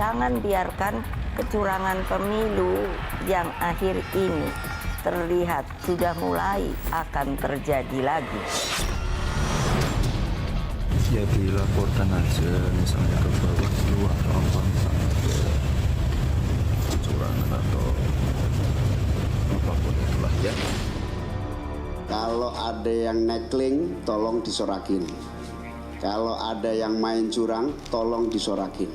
jangan biarkan kecurangan pemilu yang akhir ini terlihat sudah mulai akan terjadi lagi. Ya dilaporkan aja misalnya ke Bawaslu atau apa misalnya ke kecurangan atau apapun itulah ya. Kalau ada yang nekling, tolong disorakin. Kalau ada yang main curang, tolong disorakin.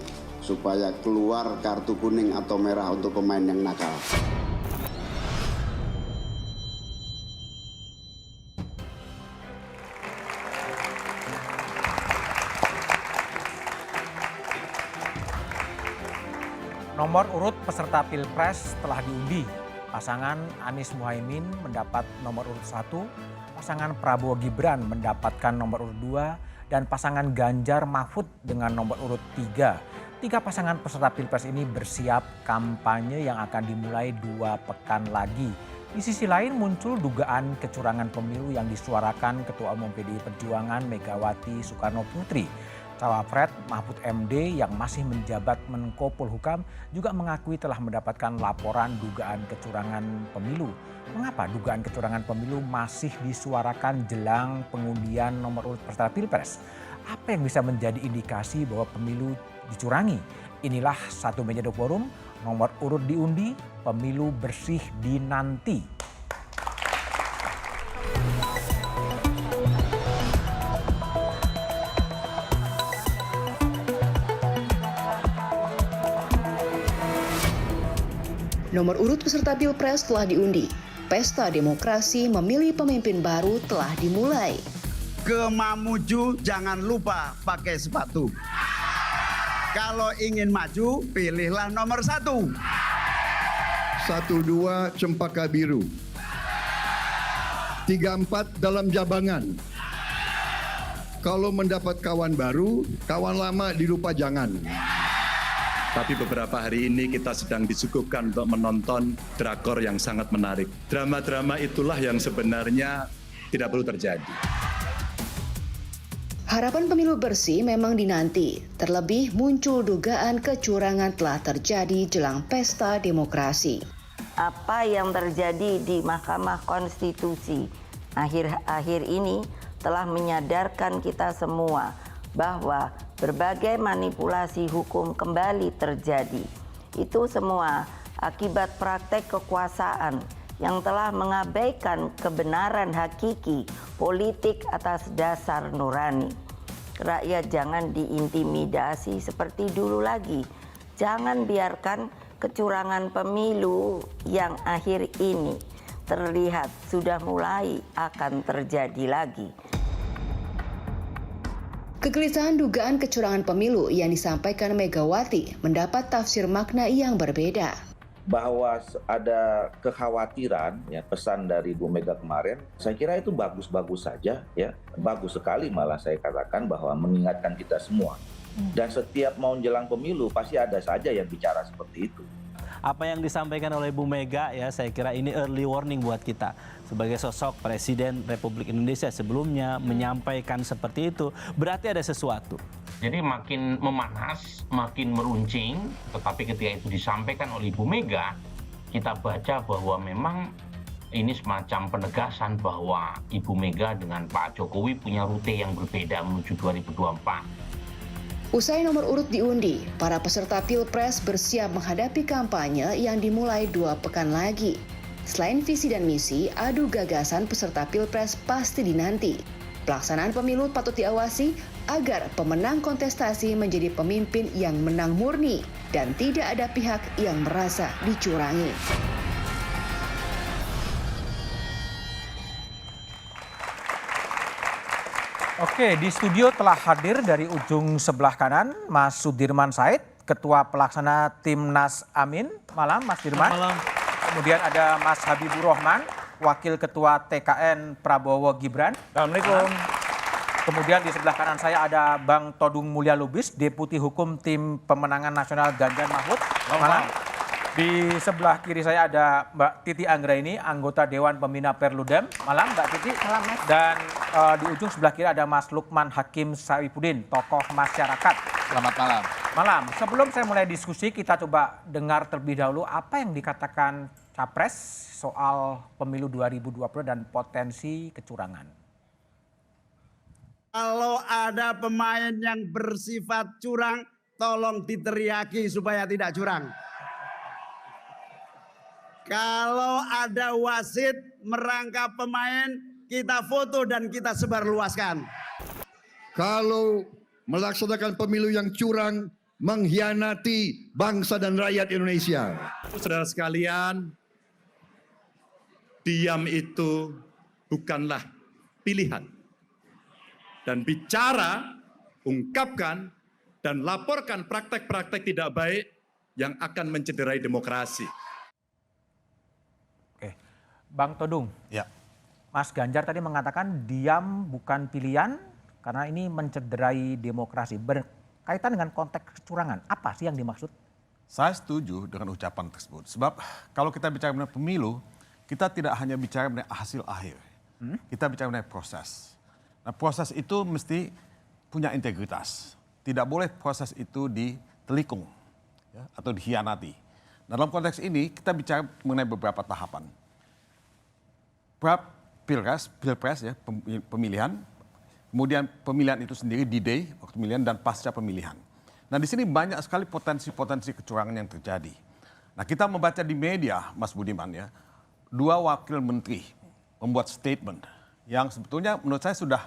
Supaya keluar kartu kuning atau merah untuk pemain yang nakal. Nomor urut peserta Pilpres telah diundi. Pasangan Anies Muhaimin mendapat nomor urut 1, pasangan Prabowo Gibran mendapatkan nomor urut 2, dan pasangan Ganjar Mahfud dengan nomor urut 3. Tiga pasangan peserta Pilpres ini bersiap kampanye yang akan dimulai 2 pekan lagi. Di sisi lain muncul dugaan kecurangan pemilu yang disuarakan Ketua Umum PDI Perjuangan Megawati Soekarno Putri. Cawapres Mahfud MD yang masih menjabat Menko Polhukam juga mengakui telah mendapatkan laporan dugaan kecurangan pemilu. Mengapa dugaan kecurangan pemilu masih disuarakan jelang pengundian nomor urut peserta Pilpres? Apa yang bisa menjadi indikasi bahwa pemilu dicurangi? Inilah Satu Meja The Forum, nomor urut diundi, pemilu bersih dinanti. Nomor urut peserta Pilpres telah diundi. Pesta demokrasi memilih pemimpin baru telah dimulai. Ke Mamuju jangan lupa pakai sepatu. Kalau ingin maju, pilihlah nomor 1. 12 Cempaka Biru. 34 dalam Jabangan. Kalau mendapat kawan baru, kawan lama dilupa jangan. Tapi beberapa hari ini kita sedang disuguhkan untuk menonton drakor yang sangat menarik. Drama-drama itulah yang sebenarnya tidak perlu terjadi. Harapan pemilu bersih memang dinanti. Terlebih muncul dugaan kecurangan telah terjadi jelang pesta demokrasi. Apa yang terjadi di Mahkamah Konstitusi akhir-akhir ini telah menyadarkan kita semua bahwa berbagai manipulasi hukum kembali terjadi. Itu semua akibat praktek kekuasaan yang telah mengabaikan kebenaran hakiki politik atas dasar nurani. Rakyat jangan diintimidasi seperti dulu lagi. Jangan biarkan kecurangan pemilu yang akhir ini terlihat sudah mulai akan terjadi lagi. Kegelisahan dugaan kecurangan pemilu yang disampaikan Megawati mendapat tafsir makna yang berbeda. Bahwa ada kekhawatiran, ya, pesan dari Bu Mega kemarin, saya kira itu bagus-bagus saja, ya, bagus sekali malah saya katakan bahwa mengingatkan kita semua. Dan setiap mau jelang pemilu pasti ada saja yang bicara seperti itu. Apa yang disampaikan oleh Bu Mega, ya, saya kira ini early warning buat kita sebagai sosok Presiden Republik Indonesia sebelumnya menyampaikan seperti itu, berarti ada sesuatu. Jadi makin memanas, makin meruncing, tetapi ketika itu disampaikan oleh Ibu Mega, kita baca bahwa memang ini semacam penegasan bahwa Ibu Mega dengan Pak Jokowi punya rute yang berbeda menuju 2024. Usai nomor urut diundi, para peserta Pilpres bersiap menghadapi kampanye yang dimulai 2 pekan lagi. Selain visi dan misi, adu gagasan peserta Pilpres pasti dinanti. Pelaksanaan pemilu patut diawasi agar pemenang kontestasi menjadi pemimpin yang menang murni dan tidak ada pihak yang merasa dicurangi. Oke, di studio telah hadir dari ujung sebelah kanan Mas Sudirman Said, Ketua Pelaksana Timnas Amin. Malam Mas Dirman. Malam. Kemudian ada Mas Habibur Rahman, Wakil Ketua TKN Prabowo Gibran. Assalamualaikum. Kemudian di sebelah kanan saya ada Bang Todung Mulya Lubis, Deputi Hukum Tim Pemenangan Nasional Ganjar Mahfud. Malam. Di sebelah kiri saya ada Mbak Titi Anggraini, anggota Dewan Pembina Perludem. Malam Mbak Titi. Malam Mas. Dan di ujung sebelah kiri ada Mas Lukman Hakim Saifuddin, tokoh masyarakat. Selamat malam. Malam, sebelum saya mulai diskusi, kita coba dengar terlebih dahulu apa yang dikatakan Capres soal pemilu 2020 dan potensi kecurangan. Kalau ada pemain yang bersifat curang, tolong diteriaki supaya tidak curang. Kalau ada wasit merangkap pemain, kita foto dan kita sebarluaskan. Kalau melaksanakan pemilu yang curang, mengkhianati bangsa dan rakyat Indonesia. Saudara sekalian, diam itu bukanlah pilihan. Dan bicara, ungkapkan, dan laporkan praktek-praktek tidak baik yang akan mencederai demokrasi. Oke, Bang Todung. Ya. Mas Ganjar tadi mengatakan diam bukan pilihan karena ini mencederai demokrasi. Berkaitan dengan konteks kecurangan, apa sih yang dimaksud? Saya setuju dengan ucapan tersebut. Sebab kalau kita bicara mengenai pemilu, kita tidak hanya bicara mengenai hasil akhir. Kita bicara mengenai proses. Nah, proses itu mesti punya integritas. Tidak boleh proses itu ditelikung ya, atau dikhianati. Nah, dalam konteks ini kita bicara mengenai beberapa tahapan. Pilpres ya, pemilihan, kemudian pemilihan itu sendiri D-Day, waktu pemilihan, dan pasca pemilihan. Nah, di sini banyak sekali potensi-potensi kecurangan yang terjadi. Nah, kita membaca di media, Mas Budiman ya, 2 wakil menteri membuat statement yang sebetulnya menurut saya sudah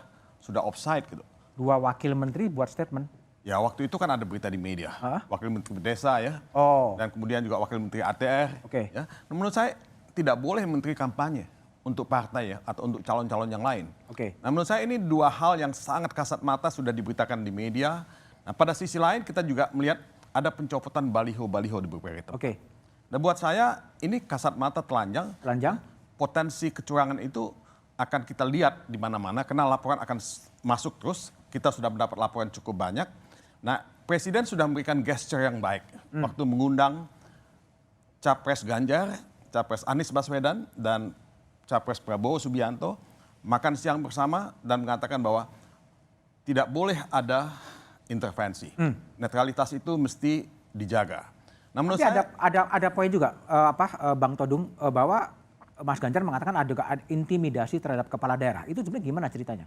offside gitu. 2 wakil menteri buat statement. Ya, waktu itu kan ada berita di media, wakil menteri desa ya, dan kemudian juga wakil menteri ATR. Oke. Ya. Nah, menurut saya tidak boleh menteri kampanye untuk partai ya atau untuk calon-calon yang lain. Oke. Nah, menurut saya ini 2 hal yang sangat kasat mata sudah diberitakan di media. Nah, pada sisi lain kita juga melihat ada pencopotan baliho-baliho di beberapa tempat. Oke. Dan buat saya ini kasat mata telanjang. Potensi kecurangan itu akan kita lihat di mana-mana karena laporan akan masuk terus. Kita sudah mendapat laporan cukup banyak. Nah, Presiden sudah memberikan gesture yang baik waktu mengundang Capres Ganjar, Capres Anies Baswedan, dan Capres Prabowo Subianto makan siang bersama dan mengatakan bahwa tidak boleh ada intervensi. Netralitas itu mesti dijaga. Nah, menurut Tapi saya ada poin juga Bang Todung bahwa Mas Ganjar mengatakan ada intimidasi terhadap kepala daerah. Itu sebenarnya gimana ceritanya?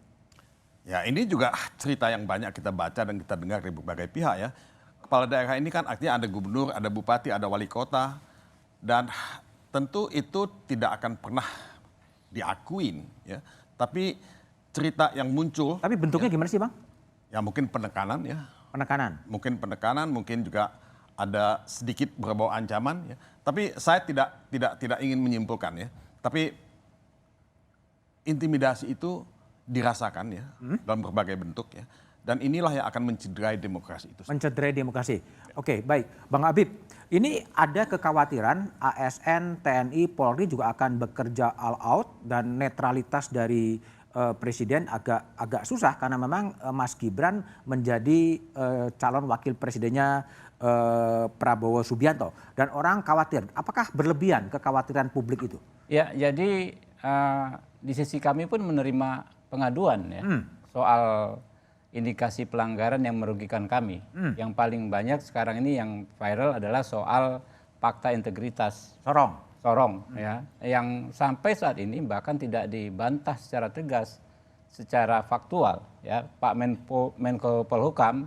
ya ini juga cerita yang banyak kita baca dan kita dengar dari berbagai pihak ya. Kepala daerah ini kan artinya ada gubernur, ada bupati, ada wali kota. Dan tentu itu tidak akan pernah diakuin ya. Tapi cerita yang muncul. Tapi bentuknya gimana sih Bang? Ya mungkin penekanan ya. Mungkin penekanan, mungkin juga ada sedikit berbau ancaman ya. Tapi saya tidak ingin menyimpulkan ya. Tapi intimidasi itu dirasakan ya dalam berbagai bentuk ya. Dan inilah yang akan mencederai demokrasi itu. Mencederai demokrasi. Oke, baik. Bang Habib, ini ada kekhawatiran ASN, TNI, Polri juga akan bekerja all out dan netralitas dari presiden agak susah karena memang Mas Gibran menjadi calon wakil presidennya Prabowo Subianto. Dan orang khawatir, apakah berlebihan kekhawatiran publik itu? Ya, jadi di sisi kami pun menerima pengaduan ya soal indikasi pelanggaran yang merugikan kami. Yang paling banyak sekarang ini yang viral adalah soal fakta integritas. Sorong ya, yang sampai saat ini bahkan tidak dibantah secara tegas, secara faktual ya. Pak Menko Polhukam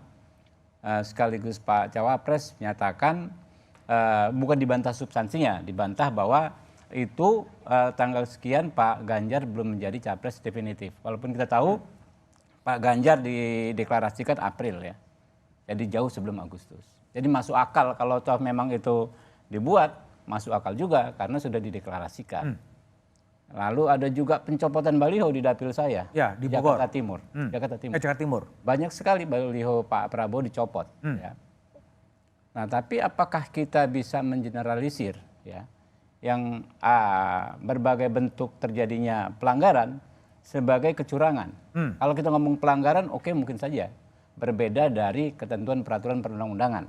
sekaligus Pak Cawapres menyatakan bukan dibantah substansinya, dibantah bahwa itu tanggal sekian Pak Ganjar belum menjadi capres definitif. Walaupun kita tahu Pak Ganjar dideklarasikan April ya, jadi jauh sebelum Agustus. Jadi masuk akal kalau toh memang itu dibuat, masuk akal juga karena sudah dideklarasikan. Lalu ada juga pencopotan baliho di dapil saya, ya, di Bogor. Jakarta Timur. Jakarta Timur. Banyak sekali baliho Pak Prabowo dicopot. Ya. Nah, tapi apakah kita bisa mengeneralisir ya, yang berbagai bentuk terjadinya pelanggaran sebagai kecurangan? Kalau kita ngomong pelanggaran, oke, mungkin saja berbeda dari ketentuan peraturan perundang-undangan.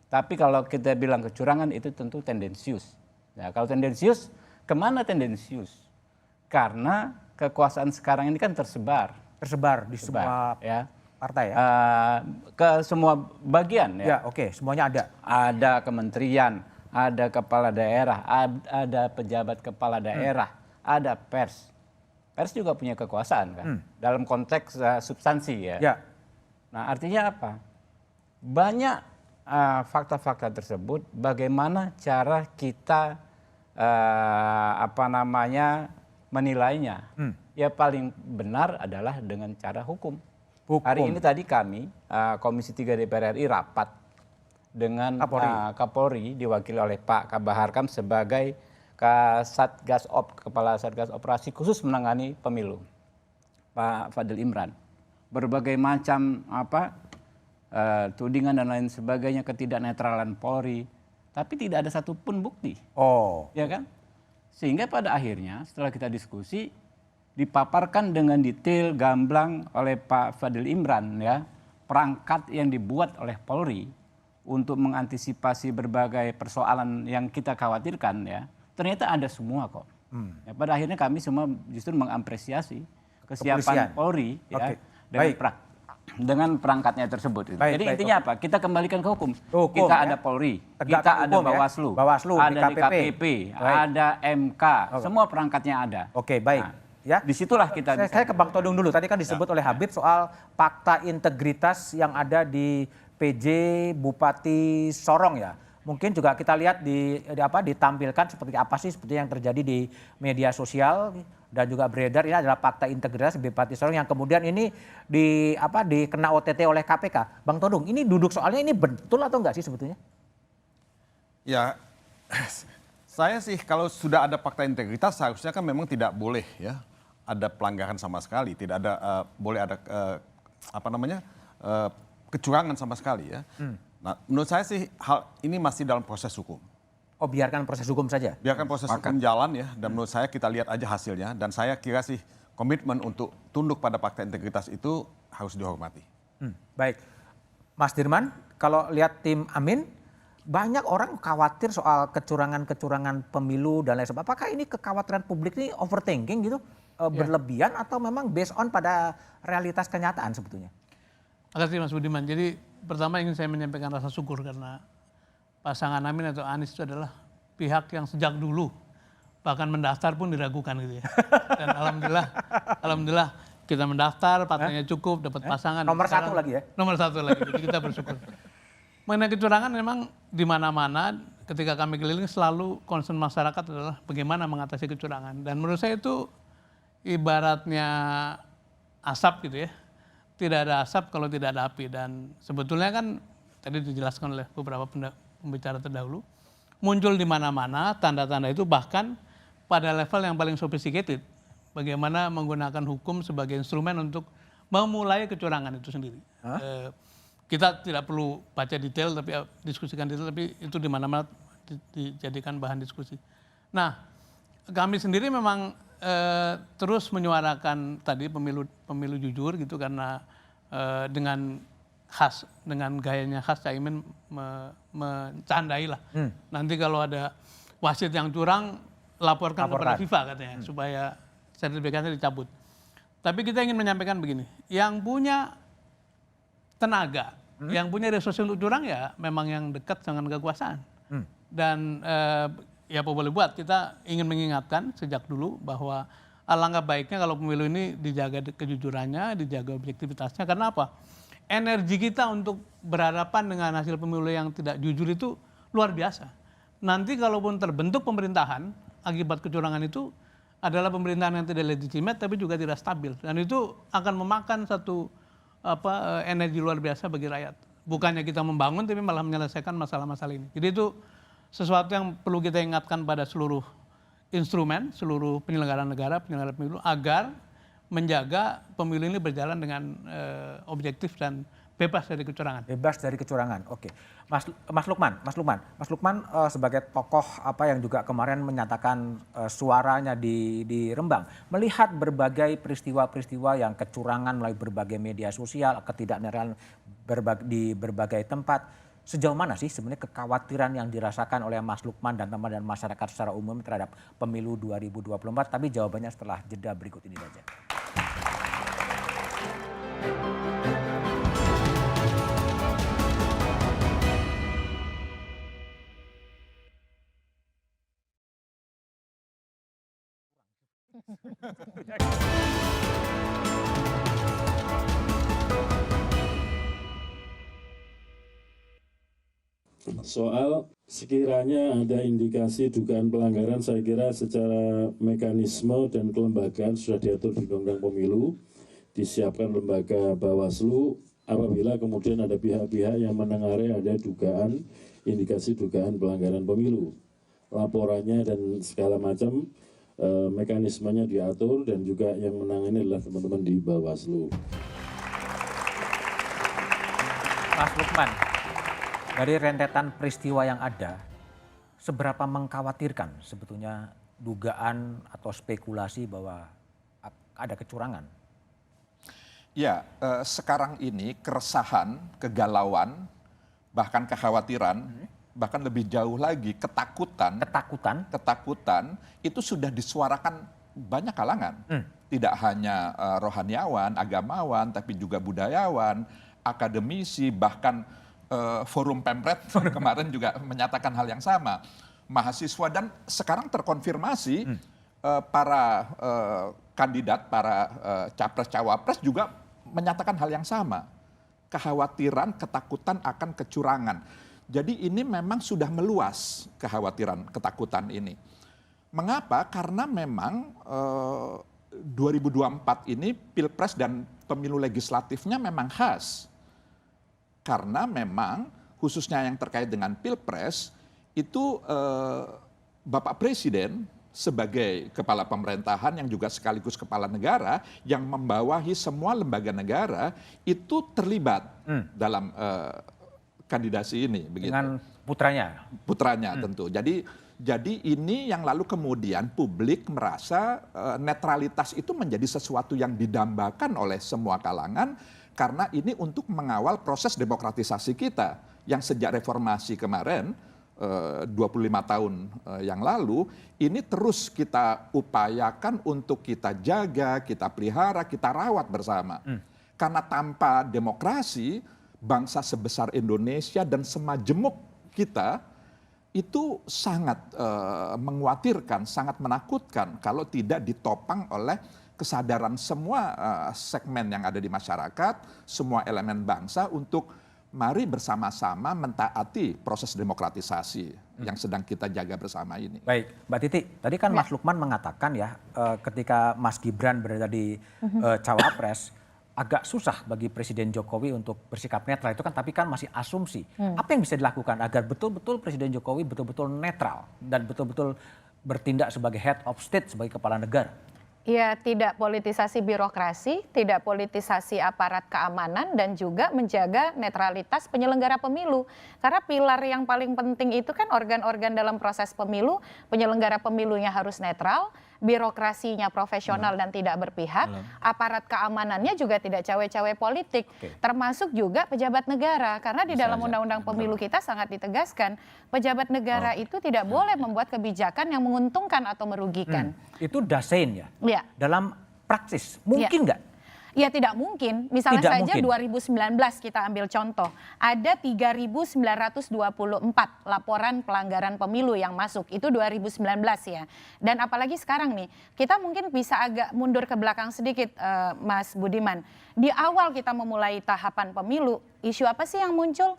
Tapi kalau kita bilang kecurangan itu tentu tendensius. Nah, kalau tendensius, kemana tendensius? Karena kekuasaan sekarang ini kan tersebar di semua ya. partai ya? Ke semua bagian Ya, ya. oke, semuanya ada. Ada kementerian, ada kepala daerah, ada pejabat kepala daerah, ada pers. Pers juga punya kekuasaan kan, dalam konteks substansi ya. Ya. Nah artinya apa? Banyak fakta-fakta tersebut, bagaimana cara kita menilainya. Ya paling benar adalah dengan cara hukum. Hari ini tadi kami Komisi 3 DPR RI rapat dengan Kapolri diwakili oleh Pak Kabar Harkam sebagai Kepala Satgas Operasi Khusus menangani pemilu, Pak Fadil Imran. Berbagai macam tudingan dan lain sebagainya, ketidaknetralan Polri, tapi tidak ada satupun bukti. Ya kan? Sehingga pada akhirnya setelah kita diskusi dipaparkan dengan detail gamblang oleh Pak Fadil Imran ya, perangkat yang dibuat oleh Polri untuk mengantisipasi berbagai persoalan yang kita khawatirkan ya. Ternyata ada semua kok. Ya, pada akhirnya kami semua justru mengapresiasi kesiapan Polri ya, dengan perangkatnya tersebut. Jadi intinya apa? Kita kembalikan ke hukum. Kita ada Polri, kita ada Bawaslu, ada DKPP, ada MK, semua perangkatnya ada. Oke, baik. Ya, disitulah kita. Saya ke Bang Todung dulu. Tadi kan disebut oleh Habib soal fakta integritas yang ada di PJ Bupati Sorong ya. Mungkin juga kita lihat ditampilkan seperti apa sih seperti yang terjadi di media sosial dan juga beredar. Ini adalah fakta integritas Bupati Sorong yang kemudian ini dikena OTT oleh KPK. Bang Todung, ini duduk soalnya ini betul atau enggak sih sebetulnya? Ya, saya sih kalau sudah ada fakta integritas seharusnya kan memang tidak boleh ya ada pelanggaran sama sekali, tidak ada boleh ada kecurangan sama sekali ya. Nah, menurut saya sih hal ini masih dalam proses hukum. Oh, biarkan proses hukum saja? Biarkan proses hukum jalan ya, dan menurut saya kita lihat aja hasilnya. Dan saya kira sih komitmen untuk tunduk pada fakta integritas itu harus dihormati. Baik, Mas Dirman, kalau lihat tim Amin, banyak orang khawatir soal kecurangan-kecurangan pemilu dan lain sebagainya. Apakah ini kekhawatiran publik ini overthinking gitu, berlebihan atau memang based on pada realitas kenyataan sebetulnya? Makasih Mas Budiman. Jadi pertama ingin saya menyampaikan rasa syukur karena pasangan Amin atau Anies itu adalah pihak yang sejak dulu bahkan mendaftar pun diragukan gitu ya. Dan alhamdulillah kita mendaftar, partainya cukup, dapat pasangan. Nomor satu lagi ya? Nomor satu lagi, jadi kita bersyukur. Mengenai kecurangan memang di mana-mana ketika kami keliling selalu concern masyarakat adalah bagaimana mengatasi kecurangan. Dan menurut saya itu ibaratnya asap gitu ya. Tidak ada asap kalau tidak ada api. Dan sebetulnya kan tadi dijelaskan oleh beberapa pembicara terdahulu, muncul di mana-mana tanda-tanda itu bahkan pada level yang paling sophisticated. Bagaimana menggunakan hukum sebagai instrumen untuk memulai kecurangan itu sendiri. Kita tidak perlu baca detail, tapi diskusikan detail, tapi itu di mana-mana dijadikan bahan diskusi. Nah, kami sendiri memang terus menyuarakan tadi pemilu jujur gitu karena dengan gayanya khas Caimin mencandai lah. Nanti kalau ada wasit yang curang laporkan kepada FIFA katanya supaya sertifikatnya dicabut. Tapi kita ingin menyampaikan begini, yang punya tenaga, yang punya resource untuk curang ya memang yang dekat dengan kekuasaan. Dan ya apa boleh buat, kita ingin mengingatkan sejak dulu bahwa alangkah baiknya kalau pemilu ini dijaga kejujurannya, dijaga objektivitasnya. Karena apa? Energi kita untuk berhadapan dengan hasil pemilu yang tidak jujur itu luar biasa. Nanti kalaupun terbentuk pemerintahan akibat kecurangan itu adalah pemerintahan yang tidak legitimate tapi juga tidak stabil. Dan itu akan memakan satu energi luar biasa bagi rakyat. Bukannya kita membangun tapi malah menyelesaikan masalah-masalah ini. Jadi itu sesuatu yang perlu kita ingatkan pada seluruh instrumen, seluruh penyelenggara negara, penyelenggara pemilu agar menjaga pemilu ini berjalan dengan objektif dan bebas dari kecurangan. Bebas dari kecurangan. Oke. Mas Lukman sebagai tokoh yang juga kemarin menyatakan suaranya di Rembang, melihat berbagai peristiwa-peristiwa yang kecurangan melalui berbagai media sosial, ketidaknetralan di berbagai tempat, sejauh mana sih sebenarnya kekhawatiran yang dirasakan oleh Mas Lukman dan teman-teman masyarakat secara umum terhadap pemilu 2024? Tapi jawabannya setelah jeda berikut ini saja. Soal sekiranya ada indikasi dugaan pelanggaran, saya kira secara mekanisme dan kelembagaan sudah diatur di Undang-Undang Pemilu, disiapkan lembaga Bawaslu apabila kemudian ada pihak-pihak yang menengari ada dugaan, indikasi dugaan pelanggaran pemilu. Laporannya dan segala macam mekanismenya diatur dan juga yang menangani adalah teman-teman di Bawaslu. Mas Lukman, dari rentetan peristiwa yang ada, seberapa mengkhawatirkan sebetulnya dugaan atau spekulasi bahwa ada kecurangan? Ya, sekarang ini keresahan, kegalauan, bahkan kekhawatiran, bahkan lebih jauh lagi ketakutan itu sudah disuarakan banyak kalangan. Tidak hanya rohaniawan, agamawan, tapi juga budayawan, akademisi, bahkan forum Pemret kemarin juga menyatakan hal yang sama. Mahasiswa dan sekarang terkonfirmasi para kandidat, para capres-cawapres juga menyatakan hal yang sama. Kekhawatiran, ketakutan akan kecurangan. Jadi ini memang sudah meluas kekhawatiran, ketakutan ini. Mengapa? Karena memang 2024 ini Pilpres dan pemilu legislatifnya memang khas. Karena memang khususnya yang terkait dengan Pilpres itu Bapak Presiden sebagai kepala pemerintahan yang juga sekaligus kepala negara yang membawahi semua lembaga negara itu terlibat dalam kandidasi ini. Begitu. Dengan putranya? Putranya tentu. Jadi ini yang lalu kemudian publik merasa netralitas itu menjadi sesuatu yang didambakan oleh semua kalangan karena ini untuk mengawal proses demokratisasi kita yang sejak reformasi kemarin 25 tahun yang lalu ini terus kita upayakan untuk kita jaga, kita pelihara, kita rawat bersama. Karena tanpa demokrasi bangsa sebesar Indonesia dan semajemuk kita itu sangat mengkhawatirkan, sangat menakutkan kalau tidak ditopang oleh kesadaran semua segmen yang ada di masyarakat, semua elemen bangsa untuk mari bersama-sama mentaati proses demokratisasi yang sedang kita jaga bersama ini. Baik, Mbak Titi, tadi kan Mas Lukman mengatakan ya ketika Mas Gibran berada di Cawapres, agak susah bagi Presiden Jokowi untuk bersikap netral itu kan, tapi kan masih asumsi. Apa yang bisa dilakukan agar betul-betul Presiden Jokowi betul-betul netral dan betul-betul bertindak sebagai head of state, sebagai kepala negara? Ya, tidak politisasi birokrasi, tidak politisasi aparat keamanan, dan juga menjaga netralitas penyelenggara pemilu. Karena pilar yang paling penting itu kan organ-organ dalam proses pemilu, penyelenggara pemilunya harus netral, birokrasinya profesional dan tidak berpihak, aparat keamanannya juga tidak cawe-cawe politik, termasuk juga pejabat negara. Karena di dalam undang-undang pemilu kita sangat ditegaskan, pejabat negara itu tidak boleh membuat kebijakan yang menguntungkan atau merugikan. Itu dasein ya? Ya. Dalam praksis, mungkin nggak? Ya tidak mungkin, misalnya Tidak saja mungkin. 2019 kita ambil contoh, ada 3.924 laporan pelanggaran pemilu yang masuk, itu 2019 ya. Dan apalagi sekarang nih, kita mungkin bisa agak mundur ke belakang sedikit Mas Budiman. Di awal kita memulai tahapan pemilu, isu apa sih yang muncul?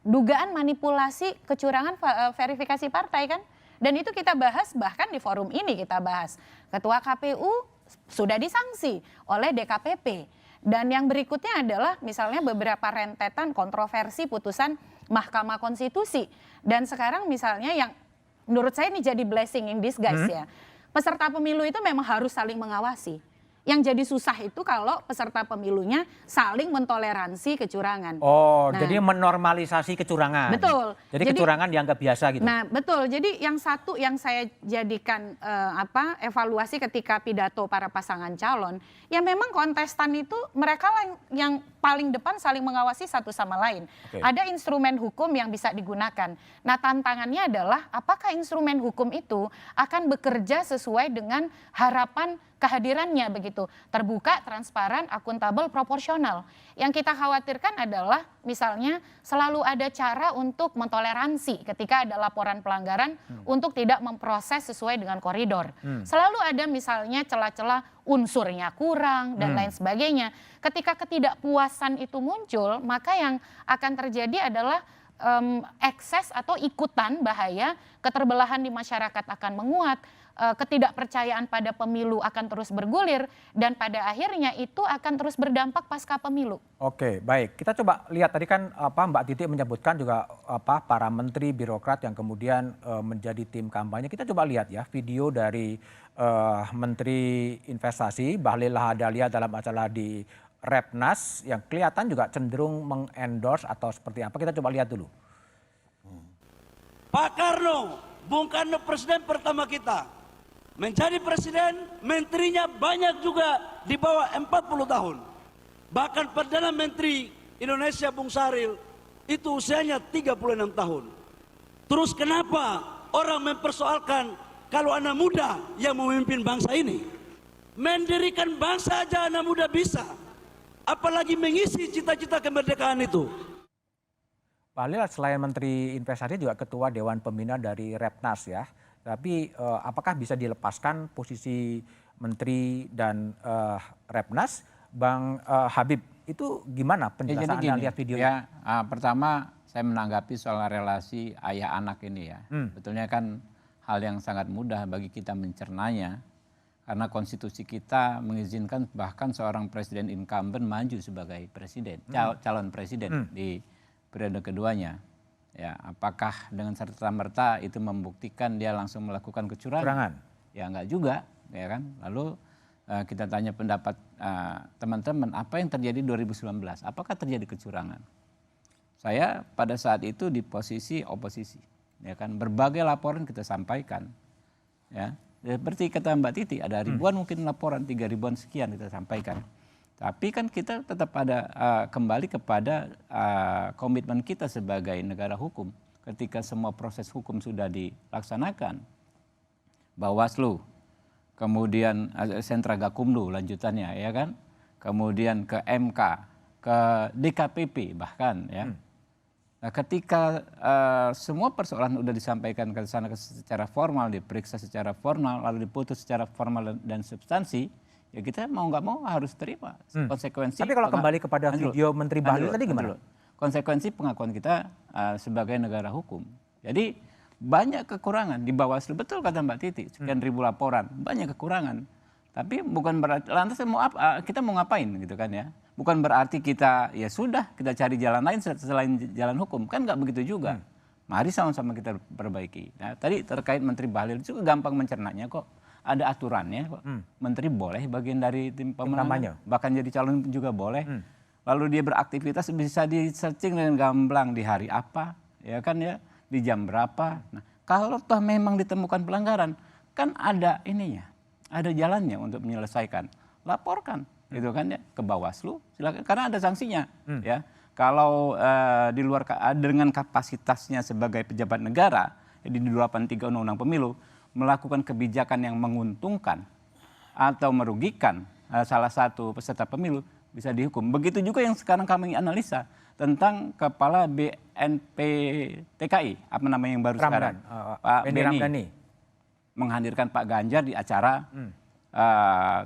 Dugaan manipulasi kecurangan verifikasi partai kan? Dan itu kita bahas, bahkan di forum ini kita bahas. Ketua KPU sudah disangsi oleh DKPP. Dan yang berikutnya adalah misalnya beberapa rentetan kontroversi putusan Mahkamah Konstitusi. Dan sekarang misalnya yang menurut saya ini jadi blessing in disguise ya. Peserta pemilu itu memang harus saling mengawasi. Yang jadi susah itu kalau peserta pemilunya saling mentoleransi kecurangan. Oh, Nah, jadi menormalisasi kecurangan. Betul. Jadi kecurangan dianggap biasa gitu. Nah, betul. Jadi yang satu yang saya jadikan evaluasi ketika pidato para pasangan calon, ya memang kontestan itu mereka yang paling depan saling mengawasi satu sama lain. Ada instrumen hukum yang bisa digunakan. Nah, tantangannya adalah apakah instrumen hukum itu akan bekerja sesuai dengan harapan kehadirannya begitu itu. Terbuka, transparan, akuntabel, proporsional. Yang kita khawatirkan adalah misalnya selalu ada cara untuk mentoleransi ketika ada laporan pelanggaran untuk tidak memproses sesuai dengan koridor. Selalu ada misalnya celah-celah unsurnya kurang dan lain sebagainya. Ketika ketidakpuasan itu muncul, maka yang akan terjadi adalah ekses atau ikutan bahaya, keterbelahan di masyarakat akan menguat, ketidakpercayaan pada pemilu akan terus bergulir, dan pada akhirnya itu akan terus berdampak pasca pemilu. Oke, baik. Kita coba lihat tadi kan Mbak Titi menyebutkan juga para menteri birokrat yang kemudian menjadi tim kampanye. Kita coba lihat ya video dari Menteri Investasi Bahlil Lahadalia dalam acara di Repnas yang kelihatan juga cenderung mengendorse atau seperti apa. Kita coba lihat dulu. Pak Karno, Bung Karno presiden pertama kita. Menjadi presiden, menterinya banyak juga di bawah 40 tahun. Bahkan Perdana Menteri Indonesia Bung Sahril itu usianya 36 tahun. Terus kenapa orang mempersoalkan kalau anak muda yang memimpin bangsa ini? Mendirikan bangsa aja anak muda bisa. Apalagi mengisi cita-cita kemerdekaan itu. Bahlil selain Menteri Investasi juga Ketua Dewan Pembina dari Repnas ya. Tapi apakah bisa dilepaskan posisi Menteri dan Repnas? Bang Habib, itu gimana penjelasan Anda lihat video ya, pertama saya menanggapi soal relasi ayah anak ini ya. Betulnya kan hal yang sangat mudah bagi kita mencernanya. Karena konstitusi kita mengizinkan bahkan seorang presiden incumbent maju sebagai presiden, calon presiden di periode keduanya. Ya, apakah dengan serta-merta itu membuktikan dia langsung melakukan kecurangan? Ya enggak juga, ya kan. Lalu kita tanya pendapat teman-teman, apa yang terjadi 2019? Apakah terjadi kecurangan? Saya pada saat itu di posisi oposisi, ya kan. Berbagai laporan kita sampaikan, ya. Seperti kata Mbak Titi, ada ribuan mungkin laporan, 3.000-an sekian kita sampaikan. Tapi kan kita tetap ada kembali kepada komitmen kita sebagai negara hukum. Ketika semua proses hukum sudah dilaksanakan, Bawaslu, kemudian Sentra Gakumdu lanjutannya, ya kan, kemudian ke MK, ke DKPP bahkan, ya. Nah, ketika semua persoalan sudah disampaikan ke sana secara formal, diperiksa secara formal, lalu diputus secara formal dan substansi, ya kita mau nggak mau harus terima konsekuensi. Tapi kalau kembali kepada video Menteri Bahlil tadi gimana? Konsekuensi pengakuan kita sebagai negara hukum. Jadi banyak kekurangan di Bawaslu, betul kata Mbak Titi, sekian ribu laporan, banyak kekurangan. Tapi bukan berarti lantas kita mau ngapain gitu kan ya? Bukan berarti kita ya sudah kita cari jalan lain selain jalan hukum, kan nggak begitu juga. Mari sama-sama kita perbaiki. Nah, tadi terkait Menteri Bahlil juga gampang mencernanya kok. Ada aturannya kok. Menteri boleh bagian dari tim pemenangan, bahkan jadi calon juga boleh. Lalu dia beraktivitas bisa di searching dengan gamblang di hari apa, ya kan ya, di jam berapa. Nah, kalau toh memang ditemukan pelanggaran, kan ada ininya, ada jalannya untuk menyelesaikan. Laporkan, gitu kan ya, ke Bawaslu, silakan, karena ada sanksinya, ya. Kalau di luar dengan kapasitasnya sebagai pejabat negara di 283 Undang-Undang Pemilu melakukan kebijakan yang menguntungkan atau merugikan salah satu peserta pemilu bisa dihukum. Begitu juga yang sekarang kami analisa tentang Kepala BNPTKI, apa namanya yang baru sekarang, Pak Beni, menghadirkan Pak Ganjar di acara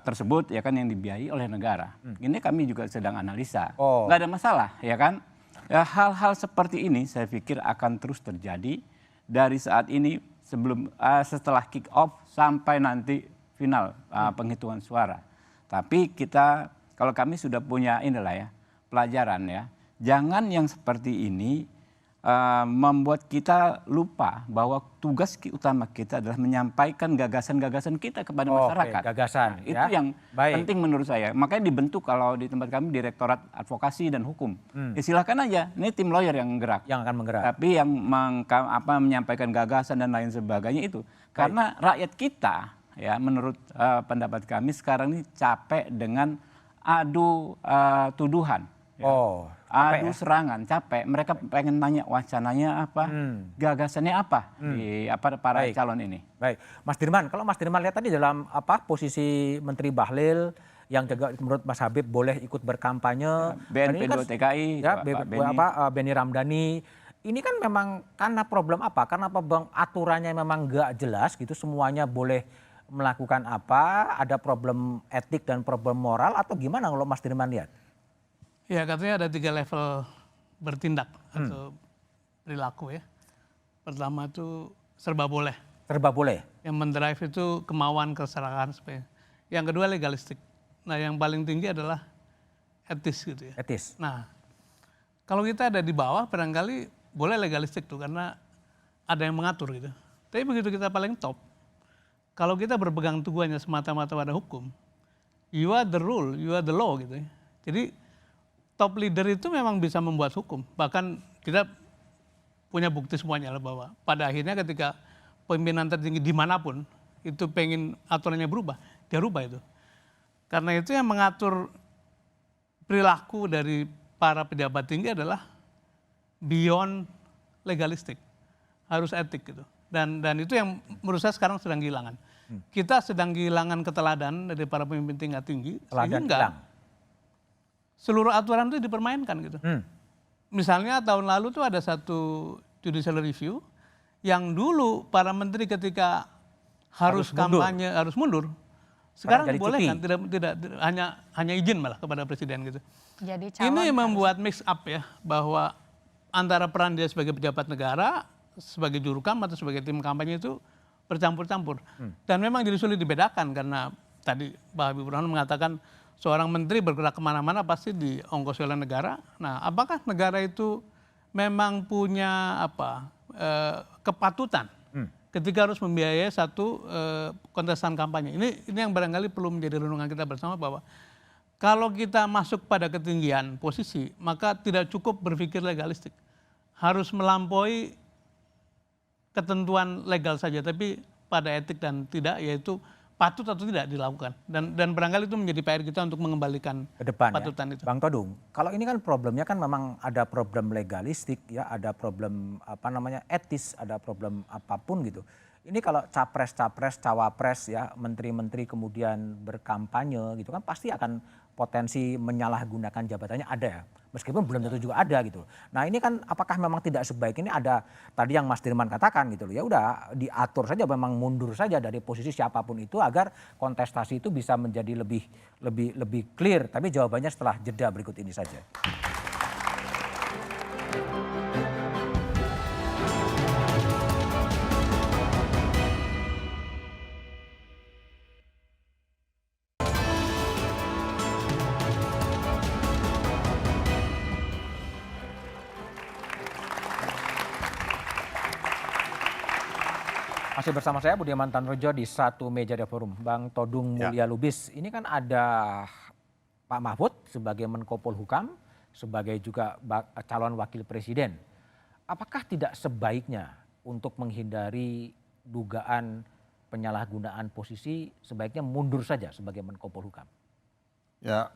tersebut, ya kan, yang dibiayai oleh negara. Ini kami juga sedang analisa. Nggak ada masalah, ya kan. Ya, hal-hal seperti ini saya pikir akan terus terjadi dari saat ini setelah kick off sampai nanti final penghitungan suara. Tapi kita, kalau kami sudah punya inilah ya, pelajaran ya, jangan yang seperti ini membuat kita lupa bahwa tugas utama kita adalah menyampaikan gagasan-gagasan kita kepada masyarakat. Gagasan, nah, itu yang penting menurut saya. Makanya dibentuk kalau di tempat kami Direktorat Advokasi dan Hukum. Ya silakan aja, ini tim lawyer yang gerak. Yang akan menggerak. Tapi yang menyampaikan gagasan dan lain sebagainya itu. Karena rakyat kita, ya menurut pendapat kami sekarang ini capek dengan adu tuduhan. Ya. Adu serangan, capek. Mereka pengen nanya wacananya apa, gagasannya apa di para calon ini. Baik, Mas Dirman. Kalau Mas Dirman lihat tadi dalam posisi Menteri Bahlil yang juga menurut Mas Habib boleh ikut berkampanye. BNP2TKI, ya, Pak Benny Ramdhani. Ini kan memang karena problem apa? Karena aturannya memang nggak jelas gitu, semuanya boleh melakukan apa, ada problem etik dan problem moral atau gimana kalau Mas Dirman lihat? Ya katanya ada 3 level bertindak atau perilaku ya. Pertama itu serba boleh. Serba boleh? Yang mendrive itu kemauan, keserakahan. Yang kedua legalistik. Nah yang paling tinggi adalah etis gitu ya. Etis. Nah kalau kita ada di bawah barangkali boleh legalistik tuh karena ada yang mengatur gitu. Tapi begitu kita paling top, kalau kita berpegang teguh hanya semata-mata pada hukum, you are the rule, you are the law gitu ya. Jadi top leader itu memang bisa membuat hukum. Bahkan kita punya bukti semuanya lah bahwa pada akhirnya ketika pimpinan tertinggi dimanapun itu pengen aturannya berubah, dia rubah itu. Karena itu yang mengatur perilaku dari para pejabat tinggi adalah beyond legalistik, harus etik gitu. Dan itu yang menurut saya sekarang sedang kehilangan. Kita sedang kehilangan keteladanan dari para pemimpin tingkat tinggi, sehingga seluruh aturan itu dipermainkan gitu. Misalnya tahun lalu tuh ada satu judicial review yang dulu para menteri ketika harus kampanye harus mundur. Sekarang dibolehkan, tidak hanya izin malah kepada presiden gitu. Jadi ini membuat mix up ya, bahwa antara peran dia sebagai pejabat negara, sebagai jurukam atau sebagai tim kampanye itu bercampur-campur. Dan memang jadi sulit dibedakan karena tadi Pak Habibur Rahman mengatakan seorang menteri bergerak kemana-mana pasti diongkosi oleh negara. Nah apakah negara itu memang punya kepatutan ketika harus membiayai satu kontestan kampanye? Ini yang barangkali perlu menjadi renungan kita bersama, bahwa kalau kita masuk pada ketinggian posisi, maka tidak cukup berpikir legalistik. Harus melampaui ketentuan legal saja, tapi pada etik dan tidak, yaitu patut atau tidak dilakukan. Dan barangkali itu menjadi PR kita untuk mengembalikan ke depan patutan itu. Bang Todung, kalau ini kan problemnya kan memang ada problem legalistik ya, ada problem etis, ada problem apapun gitu. Ini kalau capres-capres, cawapres ya, menteri-menteri kemudian berkampanye gitu kan pasti akan potensi menyalahgunakan jabatannya ada ya. Meskipun belum tentu juga ada gitu. Nah ini kan apakah memang tidak sebaik ini ada tadi yang Mas Dirman katakan gitu loh. Ya udah diatur saja, memang mundur saja dari posisi siapapun itu agar kontestasi itu bisa menjadi lebih clear. Tapi jawabannya setelah jeda berikut ini saja. Masih bersama saya Budiman Tanrojo di Satu Meja The Forum. Bang Todung Mulya Lubis, ini kan ada Pak Mahfud sebagai Menko Polhukam, sebagai juga calon wakil presiden. Apakah tidak sebaiknya untuk menghindari dugaan penyalahgunaan posisi sebaiknya mundur saja sebagai Menko Polhukam? Ya,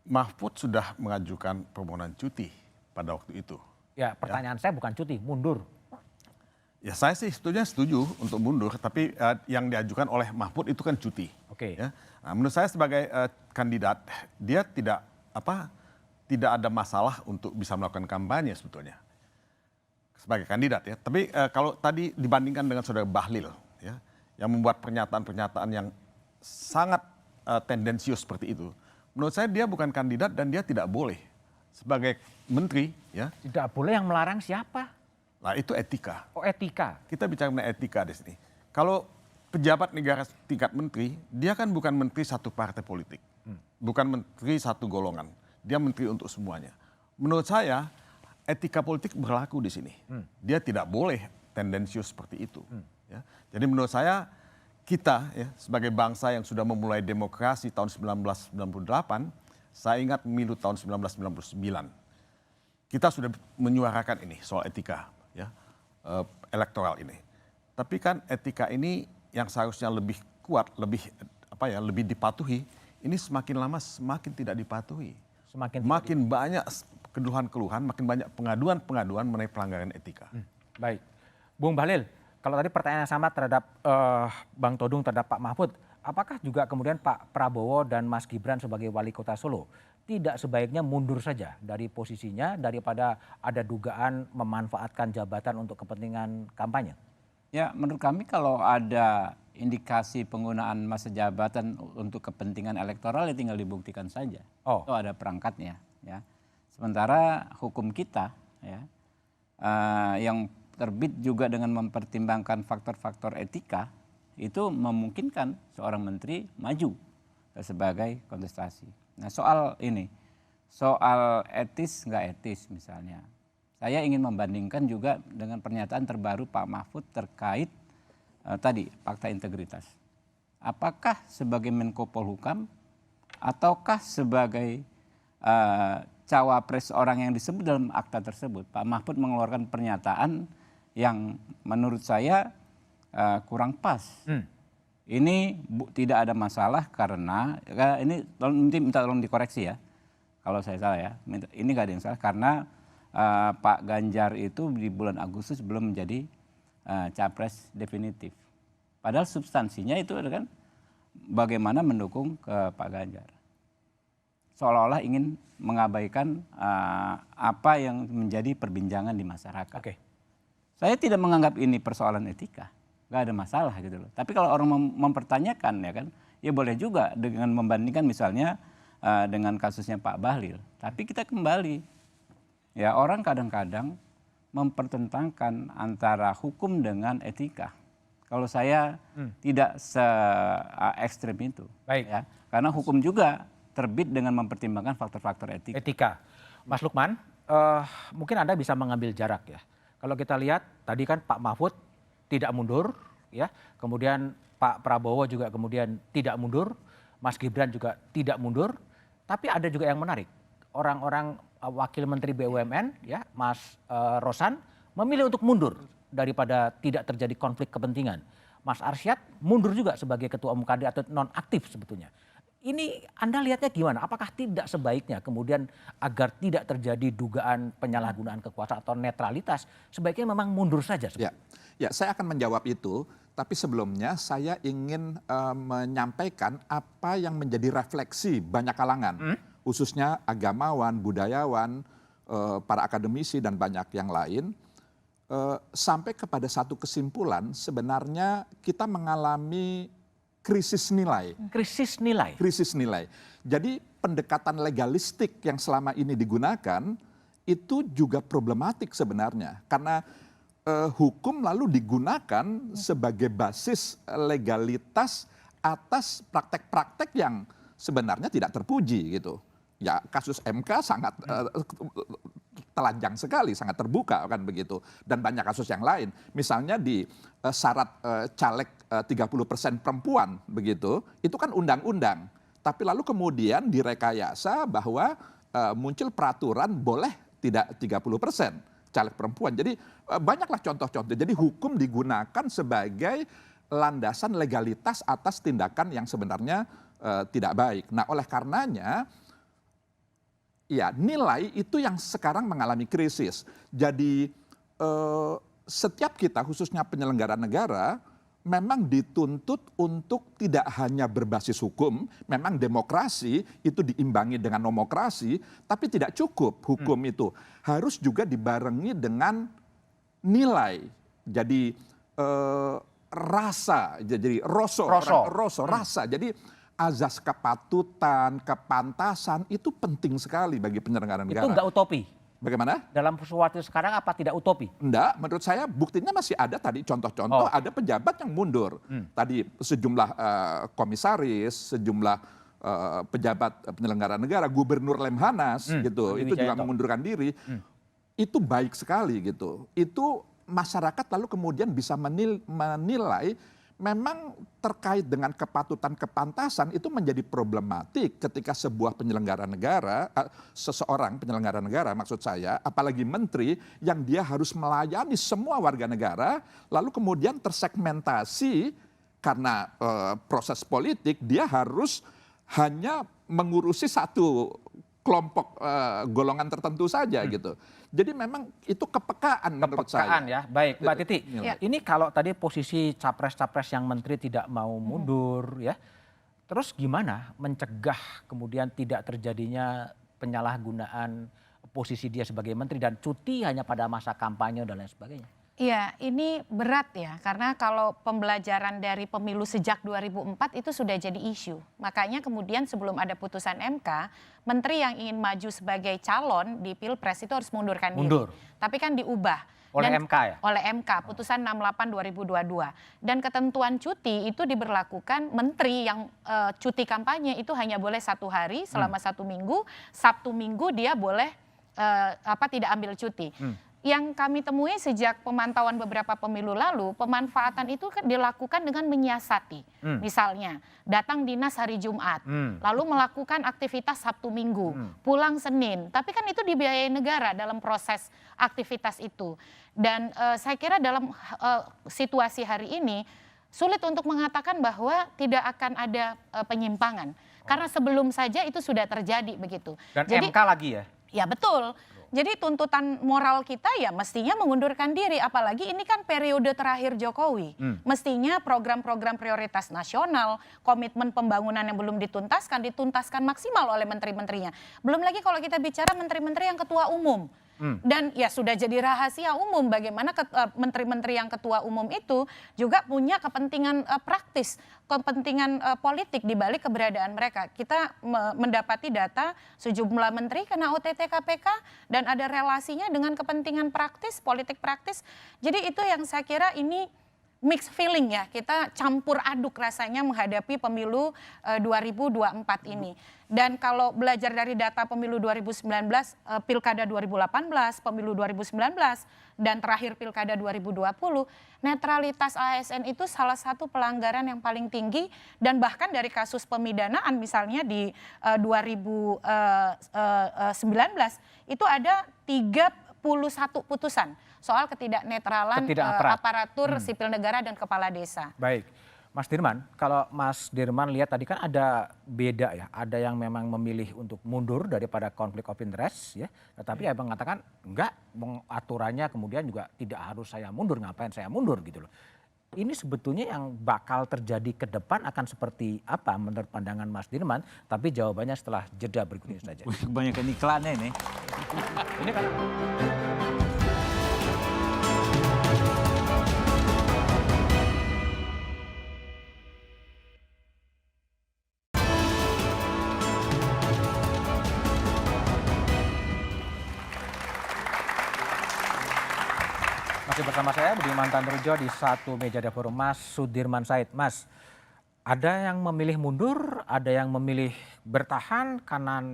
Mahfud sudah mengajukan permohonan cuti pada waktu itu. Ya, pertanyaan saya bukan cuti, mundur. Ya saya sih setuju untuk mundur, tapi yang diajukan oleh Mahfud itu kan cuti. Oke. Ya. Nah, menurut saya sebagai kandidat, dia tidak ada masalah untuk bisa melakukan kampanye sebetulnya sebagai kandidat ya. Tapi kalau tadi dibandingkan dengan saudara Bahlil ya, yang membuat pernyataan-pernyataan yang sangat tendensius seperti itu, menurut saya dia bukan kandidat dan dia tidak boleh sebagai menteri ya. Tidak boleh, yang melarang siapa? Nah itu etika. Oh etika. Kita bicara mengenai etika di sini. Kalau pejabat negara tingkat menteri, dia kan bukan menteri satu partai politik. Bukan menteri satu golongan. Dia menteri untuk semuanya. Menurut saya etika politik berlaku di sini. Dia tidak boleh tendensius seperti itu. Ya. Jadi menurut saya kita ya, sebagai bangsa yang sudah memulai demokrasi tahun 1998, saya ingat pemilu tahun 1999. Kita sudah menyuarakan ini soal etika. Ya, elektoral ini. Tapi kan etika ini yang seharusnya lebih kuat, lebih dipatuhi, ini semakin lama semakin tidak dipatuhi. Makin banyak keluhan-keluhan, makin banyak pengaduan-pengaduan mengenai pelanggaran etika. Baik. Bung Bahlil, kalau tadi pertanyaan sama terhadap Bang Todung terhadap Pak Mahfud, apakah juga kemudian Pak Prabowo dan Mas Gibran sebagai wali kota Solo tidak sebaiknya mundur saja dari posisinya daripada ada dugaan memanfaatkan jabatan untuk kepentingan kampanye? Ya, menurut kami kalau ada indikasi penggunaan masa jabatan untuk kepentingan elektoral ya tinggal dibuktikan saja. Itu ada perangkatnya. Ya. Sementara hukum kita ya, yang terbit juga dengan mempertimbangkan faktor-faktor etika itu memungkinkan seorang menteri maju sebagai kontestasi. Nah soal ini, soal etis nggak etis misalnya. Saya ingin membandingkan juga dengan pernyataan terbaru Pak Mahfud terkait tadi fakta integritas. Apakah sebagai Menko Polhukam ataukah sebagai cawapres orang yang disebut dalam akta tersebut? Pak Mahfud mengeluarkan pernyataan yang menurut saya kurang pas. Ini tidak ada masalah karena ini minta tolong dikoreksi ya kalau saya salah ya. Ini nggak ada yang salah karena Pak Ganjar itu di bulan Agustus belum menjadi capres definitif. Padahal substansinya itu kan bagaimana mendukung ke Pak Ganjar. Seolah-olah ingin mengabaikan apa yang menjadi perbincangan di masyarakat. Saya tidak menganggap ini persoalan etika. Gak ada masalah gitu loh. Tapi kalau orang mempertanyakan ya kan, ya boleh juga dengan membandingkan misalnya dengan kasusnya Pak Bahlil. Tapi kita kembali, ya orang kadang-kadang mempertentangkan antara hukum dengan etika. Kalau saya tidak se-ekstrem itu. Baik. Ya, karena hukum juga terbit dengan mempertimbangkan faktor-faktor etika. Mas Lukman, mungkin Anda bisa mengambil jarak ya. Kalau kita lihat tadi kan Pak Mahfud tidak mundur, ya. Kemudian Pak Prabowo juga kemudian tidak mundur, Mas Gibran juga tidak mundur. Tapi ada juga yang menarik, orang-orang wakil Menteri BUMN, ya, Mas Rosan memilih untuk mundur daripada tidak terjadi konflik kepentingan. Mas Arsyad mundur juga sebagai ketua umum KD atau non aktif sebetulnya. Ini Anda lihatnya gimana? Apakah tidak sebaiknya kemudian agar tidak terjadi dugaan penyalahgunaan kekuasaan atau netralitas, sebaiknya memang mundur saja? Ya, saya akan menjawab itu, tapi sebelumnya saya ingin menyampaikan apa yang menjadi refleksi banyak kalangan, khususnya agamawan, budayawan, para akademisi dan banyak yang lain, sampai kepada satu kesimpulan sebenarnya kita mengalami krisis nilai. Krisis nilai? Krisis nilai. Jadi pendekatan legalistik yang selama ini digunakan itu juga problematik sebenarnya. Karena hukum lalu digunakan sebagai basis legalitas atas praktek-praktek yang sebenarnya tidak terpuji gitu. Ya kasus MK sangat telanjang sekali, sangat terbuka kan begitu. Dan banyak kasus yang lain. Misalnya di syarat caleg 30% perempuan begitu, itu kan undang-undang. Tapi lalu kemudian direkayasa bahwa muncul peraturan boleh tidak 30% caleg perempuan. Jadi banyaklah contoh-contoh. Jadi hukum digunakan sebagai landasan legalitas atas tindakan yang sebenarnya tidak baik. Nah oleh karenanya, ya nilai itu yang sekarang mengalami krisis. Jadi setiap kita khususnya penyelenggara negara memang dituntut untuk tidak hanya berbasis hukum, memang demokrasi itu diimbangi dengan nomokrasi, tapi tidak cukup hukum itu. Harus juga dibarengi dengan nilai. Jadi rasa, jadi rasa. Jadi azas kepatutan, kepantasan itu penting sekali bagi penyelenggara negara. Itu enggak utopi? Bagaimana? Dalam sesuatu sekarang apa tidak utopi? Enggak, menurut saya buktinya masih ada tadi contoh-contoh, ada pejabat yang mundur. Tadi sejumlah komisaris, sejumlah pejabat penyelenggara negara, Gubernur Lemhanas gitu, itu juga mengundurkan diri. Itu baik sekali gitu. Itu masyarakat lalu kemudian bisa menilai memang terkait dengan kepatutan kepantasan itu menjadi problematik ketika sebuah penyelenggara negara, seseorang penyelenggara negara maksud saya, apalagi menteri yang dia harus melayani semua warga negara, lalu kemudian tersegmentasi karena proses politik dia harus hanya mengurusi satu kelompok golongan tertentu saja gitu. Jadi memang itu kepekaan menurut saya. Ya, baik Mbak Titi. Ya. Ini kalau tadi posisi capres-capres yang menteri tidak mau mundur ya, terus gimana mencegah kemudian tidak terjadinya penyalahgunaan posisi dia sebagai menteri dan cuti hanya pada masa kampanye dan lain sebagainya? Iya, ini berat ya, karena kalau pembelajaran dari pemilu sejak 2004 itu sudah jadi isu. Makanya kemudian sebelum ada putusan MK, menteri yang ingin maju sebagai calon di Pilpres itu harus mundurkan diri. Tapi kan diubah. Oleh MK ya? Oleh MK, putusan 68 2022. Dan ketentuan cuti itu diberlakukan menteri yang cuti kampanye itu hanya boleh 1 hari selama 1 minggu, Sabtu Minggu dia boleh tidak ambil cuti. Yang kami temui sejak pemantauan beberapa pemilu lalu, pemanfaatan itu dilakukan dengan menyiasati. Misalnya, datang dinas hari Jumat, lalu melakukan aktivitas Sabtu Minggu, pulang Senin. Tapi kan itu dibiayai negara dalam proses aktivitas itu. Dan saya kira dalam situasi hari ini, sulit untuk mengatakan bahwa tidak akan ada penyimpangan. Karena sebelum saja itu sudah terjadi begitu. Dan jadi, MK lagi ya? Ya betul. Jadi tuntutan moral kita ya mestinya mengundurkan diri. Apalagi ini kan periode terakhir Jokowi. Mestinya program-program prioritas nasional, komitmen pembangunan yang belum dituntaskan maksimal oleh menteri-menterinya. Belum lagi kalau kita bicara menteri-menteri yang ketua umum. Dan ya sudah jadi rahasia umum bagaimana menteri-menteri yang ketua umum itu juga punya kepentingan praktis, kepentingan politik di balik keberadaan mereka. Kita mendapati data sejumlah menteri kena OTT KPK dan ada relasinya dengan kepentingan praktis, politik praktis. Jadi itu yang saya kira ini mixed feeling ya, kita campur aduk rasanya menghadapi pemilu 2024 ini. Dan kalau belajar dari data pemilu 2019, pilkada 2018, pemilu 2019, dan terakhir pilkada 2020, netralitas ASN itu salah satu pelanggaran yang paling tinggi. Dan bahkan dari kasus pemidanaan misalnya di 2019, itu ada 31 putusan soal ketidaknetralan aparatur sipil negara dan kepala desa. Baik, Mas Dirman, kalau Mas Dirman lihat tadi kan ada beda ya, ada yang memang memilih untuk mundur daripada konflik of interest ya, tetapi ya mengatakan enggak, aturannya kemudian juga tidak harus saya mundur, ngapain saya mundur gitu loh. Ini sebetulnya yang bakal terjadi ke depan akan seperti apa menurut pandangan Mas Dirman, tapi jawabannya setelah jeda berikut ini saja. Kebanyakan iklannya ini. Ini kan masih bersama saya Budiman Tanrujo di satu meja dapur Mas Sudirman Said. Mas, ada yang memilih mundur, ada yang memilih bertahan karena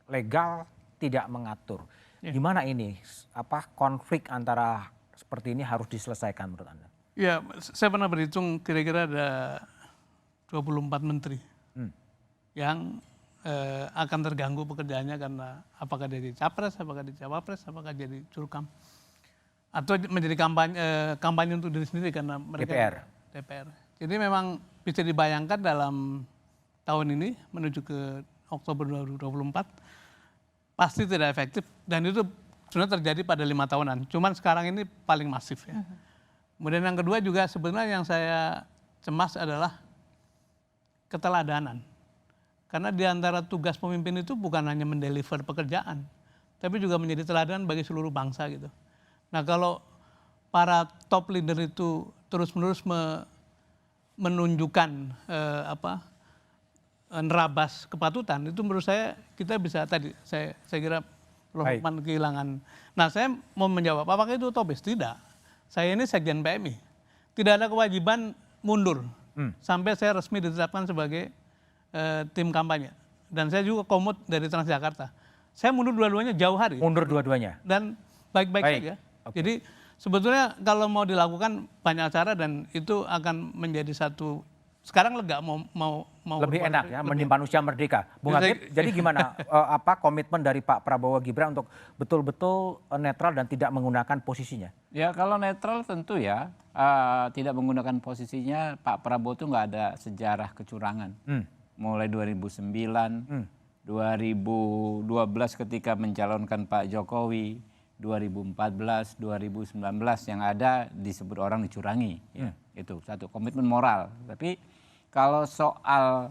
legal tidak mengatur. Gimana ini? Apa konflik antara seperti ini harus diselesaikan menurut Anda? Ya, saya pernah berhitung kira-kira ada 24 menteri yang akan terganggu pekerjaannya karena apakah dia jadi capres, apakah dia cawapres, apakah jadi curkam. Atau menjadi kampanye untuk diri sendiri karena mereka DPR. Jadi memang bisa dibayangkan dalam tahun ini menuju ke Oktober 2024 pasti tidak efektif dan itu sebenarnya terjadi pada 5 tahunan. Cuman sekarang ini paling masif ya. Kemudian yang kedua juga sebenarnya yang saya cemas adalah keteladanan. Karena di antara tugas pemimpin itu bukan hanya mendeliver pekerjaan, tapi juga menjadi teladan bagi seluruh bangsa gitu. Nah kalau para top leader itu terus-menerus menunjukkan nerabas kepatutan, itu menurut saya kita bisa tadi saya kira Lohman kehilangan. Nah saya mau menjawab apakah itu utopis? Tidak. Saya ini sekjen PMI, tidak ada kewajiban mundur sampai saya resmi ditetapkan sebagai tim kampanye. Dan saya juga komut dari Transjakarta. Saya mundur dua-duanya jauh hari. Mundur dua-duanya. Dan baik-baik saja. Okay. Jadi sebetulnya kalau mau dilakukan banyak cara dan itu akan menjadi satu sekarang lega mau lebih enak ya menyimpan usia merdeka. Bung Habib, jadi gimana komitmen dari Pak Prabowo Gibran untuk betul-betul netral dan tidak menggunakan posisinya? Ya kalau netral tentu ya tidak menggunakan posisinya. Pak Prabowo itu nggak ada sejarah kecurangan. Mulai 2009 2012 ketika mencalonkan Pak Jokowi, 2014, 2019 yang ada disebut orang dicurangi. Ya, itu satu komitmen moral. Tapi kalau soal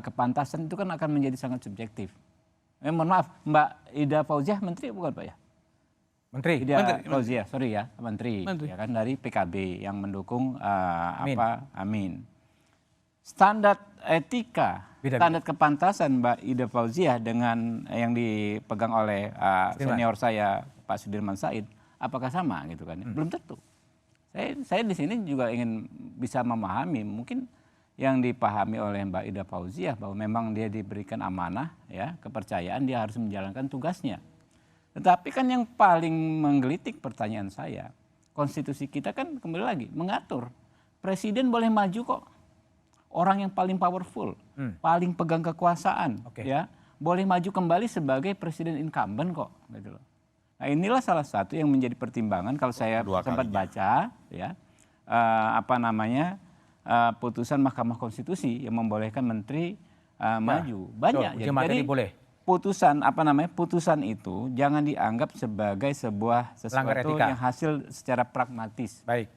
kepantasan itu kan akan menjadi sangat subjektif. Mohon maaf, Mbak Ida Fauziah menteri bukan Pak ya? Menteri. Ida Fauziah, sorry ya, menteri. Ya kan dari PKB yang mendukung Amin. Standar etika, standar kepantasan Mbak Ida Fauziah dengan yang dipegang oleh senior saya Pak Sudirman Said, apakah sama gitu kan? Belum tentu. Saya di sini juga ingin bisa memahami, mungkin yang dipahami oleh Mbak Ida Fauziah bahwa memang dia diberikan amanah, ya, kepercayaan, dia harus menjalankan tugasnya. Tetapi kan yang paling menggelitik pertanyaan saya, konstitusi kita kan kembali lagi mengatur presiden boleh maju kok, orang yang paling powerful, paling pegang kekuasaan, ya, boleh maju kembali sebagai presiden incumbent kok, gitu loh. Nah inilah salah satu yang menjadi pertimbangan kalau saya sempat baca, ya, putusan Mahkamah Konstitusi yang membolehkan menteri maju banyak. Jadi boleh. Putusan itu jangan dianggap sebagai sesuatu yang hasil secara pragmatis. Baik.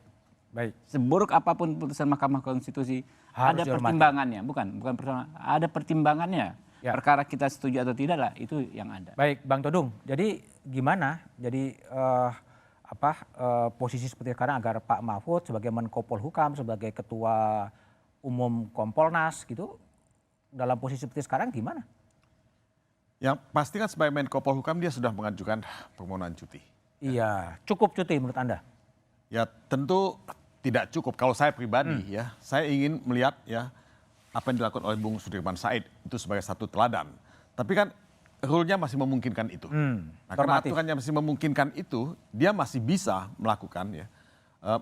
Seburuk apapun putusan Mahkamah Konstitusi harus ada pertimbangannya, bukan pertimbangan, ada pertimbangannya. Ya. Perkara kita setuju atau tidak lah, itu yang ada. Baik, Bang Todung. Jadi gimana? Jadi posisi seperti sekarang agar Pak Mahfud sebagai Menko Polhukam, sebagai Ketua Umum Kompolnas gitu, dalam posisi seperti sekarang gimana? Yang pasti kan sebagai Menko Polhukam dia sudah mengajukan permohonan cuti. Iya, cukup cuti menurut Anda? Ya tentu tidak cukup. Kalau saya pribadi ya, saya ingin melihat ya apa yang dilakukan oleh Bung Sudirman Said itu sebagai satu teladan. Tapi kan rule-nya masih memungkinkan itu. Nah, karena aturannya masih memungkinkan itu, dia masih bisa melakukan ya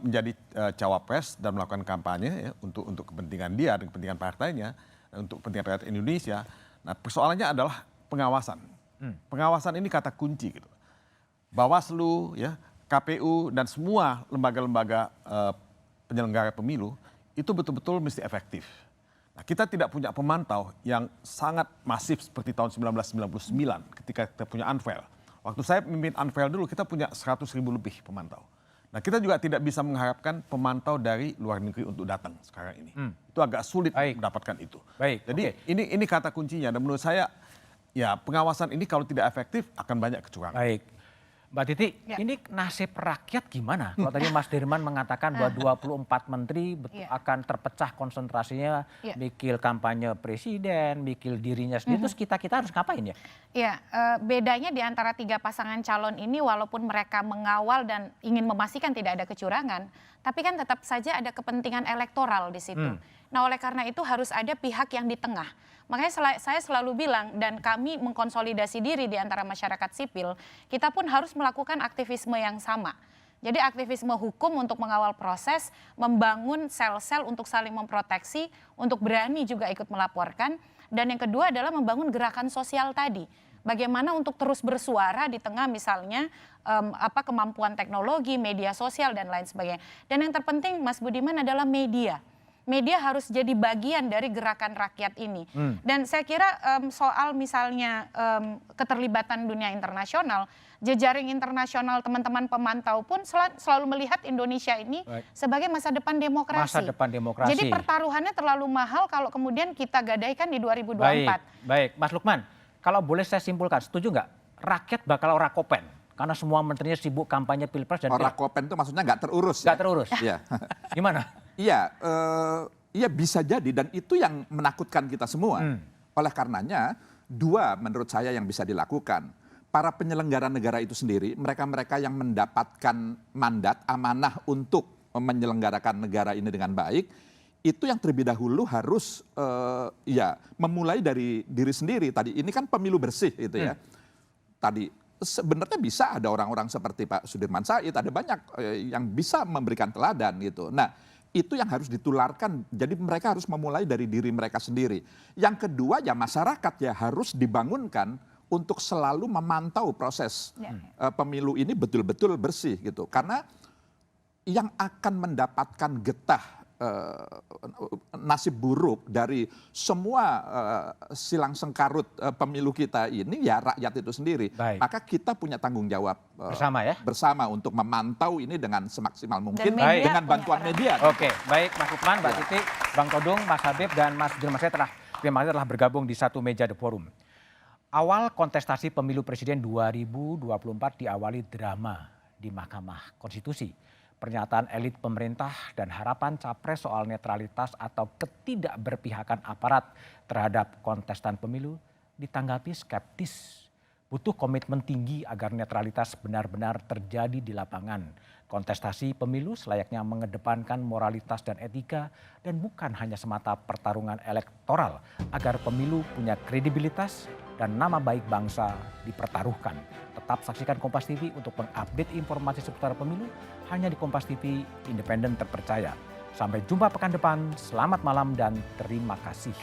menjadi cawapres dan melakukan kampanye ya, untuk kepentingan dia dan kepentingan partainya, dan untuk kepentingan rakyat Indonesia. Nah, persoalannya adalah pengawasan. Pengawasan ini kata kunci gitu. Bawaslu ya, KPU dan semua lembaga-lembaga penyelenggara pemilu itu betul-betul mesti efektif. Nah, kita tidak punya pemantau yang sangat masif seperti tahun 1999 ketika kita punya Anvel. Waktu saya memimpin Anvel dulu kita punya 100.000 lebih pemantau. Nah, kita juga tidak bisa mengharapkan pemantau dari luar negeri untuk datang sekarang ini. Itu agak sulit mendapatkan itu. Jadi ini kata kuncinya dan menurut saya ya pengawasan ini kalau tidak efektif akan banyak kecurangan. Baik. Mbak Titi, ini nasib rakyat gimana? Kalau tadi Mas Dirman mengatakan bahwa 24 menteri akan terpecah konsentrasinya, mikir kampanye presiden, mikir dirinya sendiri, terus kita harus ngapain ya? Iya, bedanya di antara 3 pasangan calon ini walaupun mereka mengawal dan ingin memastikan tidak ada kecurangan, tapi kan tetap saja ada kepentingan elektoral di situ. Nah oleh karena itu harus ada pihak yang di tengah. Makanya saya selalu bilang dan kami mengkonsolidasi diri di antara masyarakat sipil, kita pun harus melakukan aktivisme yang sama. Jadi aktivisme hukum untuk mengawal proses, membangun sel-sel untuk saling memproteksi, untuk berani juga ikut melaporkan. Dan yang kedua adalah membangun gerakan sosial tadi. Bagaimana untuk terus bersuara di tengah misalnya kemampuan teknologi, media sosial dan lain sebagainya. Dan yang terpenting Mas Budiman adalah media. Media harus jadi bagian dari gerakan rakyat ini. Dan saya kira soal misalnya keterlibatan dunia internasional, jejaring internasional teman-teman pemantau pun selalu melihat Indonesia ini sebagai masa depan demokrasi. Masa depan demokrasi. Jadi pertaruhannya terlalu mahal kalau kemudian kita gadaikan di 2024. Baik, Mas Lukman, kalau boleh saya simpulkan, setuju nggak? Rakyat bakal orakopen. Karena semua menterinya sibuk kampanye pilpres dan orakopen itu maksudnya nggak terurus. Nggak terurus. Iya. Gimana? Iya bisa jadi dan itu yang menakutkan kita semua. Oleh karenanya 2 menurut saya yang bisa dilakukan. Para penyelenggara negara itu sendiri, mereka-mereka yang mendapatkan mandat amanah untuk menyelenggarakan negara ini dengan baik, itu yang terlebih dahulu harus memulai dari diri sendiri. Tadi ini kan pemilu bersih itu ya. Tadi sebenarnya bisa ada orang-orang seperti Pak Sudirman Said, ada banyak yang bisa memberikan teladan gitu. Nah, itu yang harus ditularkan. Jadi mereka harus memulai dari diri mereka sendiri. Yang kedua ya masyarakat ya harus dibangunkan untuk selalu memantau proses pemilu ini betul-betul bersih gitu. Karena yang akan mendapatkan getah nasib buruk dari semua silang sengkarut pemilu kita ini ya rakyat itu sendiri. Maka kita punya tanggung jawab bersama untuk memantau ini dengan semaksimal mungkin dengan bantuan media. Oke, baik Mas Lukman, Mbak Titi, Bang Todung, Mas Habib dan Mas Dirman terima kasih telah bergabung di satu meja The Forum. Awal kontestasi pemilu presiden 2024 diawali drama di Mahkamah Konstitusi. Pernyataan elit pemerintah dan harapan capres soal netralitas atau ketidakberpihakan aparat terhadap kontestan pemilu ditanggapi skeptis. Butuh komitmen tinggi agar netralitas benar-benar terjadi di lapangan. Kontestasi pemilu selayaknya mengedepankan moralitas dan etika dan bukan hanya semata pertarungan elektoral agar pemilu punya kredibilitas dan nama baik bangsa dipertaruhkan. Tetap saksikan Kompas TV untuk mengupdate informasi seputar pemilu hanya di Kompas TV, independen terpercaya. Sampai jumpa pekan depan, selamat malam dan terima kasih.